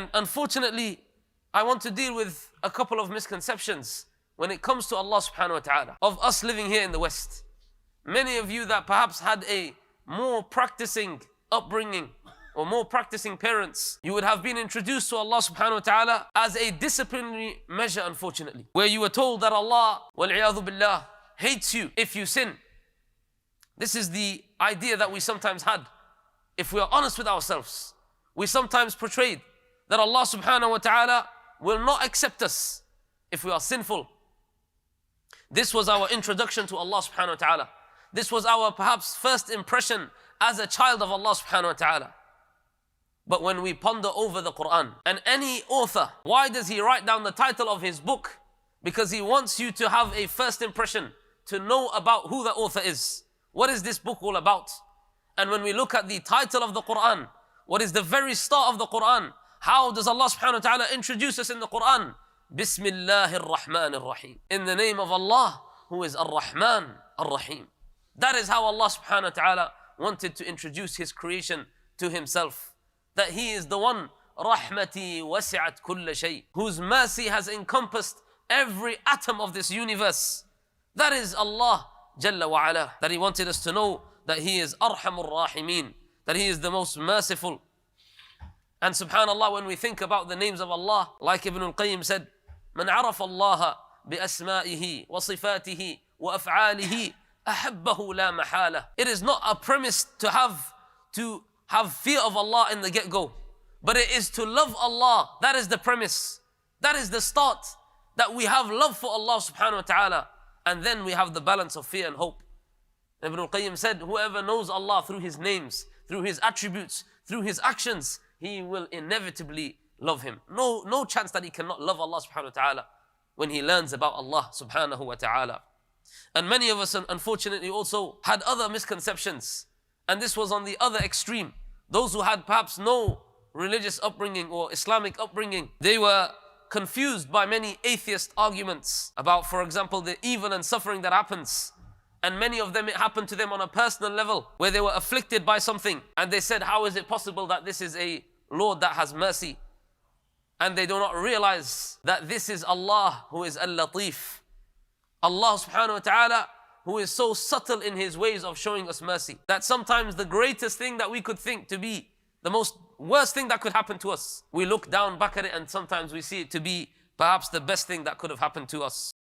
And unfortunately, I want to deal with a couple of misconceptions when it comes to Allah subhanahu wa ta'ala, of us living here in the West. Many of you that perhaps had a more practicing upbringing or more practicing parents, you would have been introduced to Allah subhanahu wa ta'ala as a disciplinary measure, unfortunately, where you were told that Allah, wal-'iyadhu billah, hates you if you sin. This is the idea that we sometimes had. If we are honest with ourselves, we sometimes portrayed that Allah subhanahu wa ta'ala will not accept us if we are sinful. This was our introduction to Allah subhanahu wa ta'ala. This was our perhaps first impression as a child of Allah subhanahu wa ta'ala. But when we ponder over the Quran, and any author, why does he write down the title of his book? Because he wants you to have a first impression, to know about who the author is. What is this book all about? And when we look at the title of the Quran, what is the very start of the Quran? How does Allah subhanahu wa ta'ala introduce us in the Quran? Bismillahir Rahmanir Rahim. In the name of Allah, who is Ar-Rahman, Ar-Rahim. That is how Allah subhanahu wa ta'ala wanted to introduce His creation to Himself. That He is the one, Rahmati wasi'at kulla shay, whose mercy has encompassed every atom of this universe. That is Allah Jalla wa Ala. That He wanted us to know that He is Arhamur Rahimin, that He is the most merciful. And subhanallah, when we think about the names of Allah, like Ibn al-Qayyim said, من عرف الله بأسمائه وصفاته وأفعاله أحبه لا محالة. It is not a premise to have fear of Allah in the get-go, but it is to love Allah. That is the premise. That is the start, that we have love for Allah subhanahu wa ta'ala, and then we have the balance of fear and hope. Ibn al-Qayyim said, whoever knows Allah through His names, through His attributes, through His actions, he will inevitably love Him. No chance that he cannot love Allah subhanahu wa ta'ala when he learns about Allah subhanahu wa ta'ala. And many of us, unfortunately, also had other misconceptions. And this was on the other extreme. Those who had perhaps no religious upbringing or Islamic upbringing, they were confused by many atheist arguments about, for example, the evil and suffering that happens. And many of them, it happened to them on a personal level, where they were afflicted by something. And they said, how is it possible that this is a Lord that has mercy? And they do not realize that this is Allah, who is Al-Latif. Allah subhanahu wa ta'ala, who is so subtle in His ways of showing us mercy, that sometimes the greatest thing that we could think to be the most worst thing that could happen to us, we look down back at it and sometimes we see it to be perhaps the best thing that could have happened to us.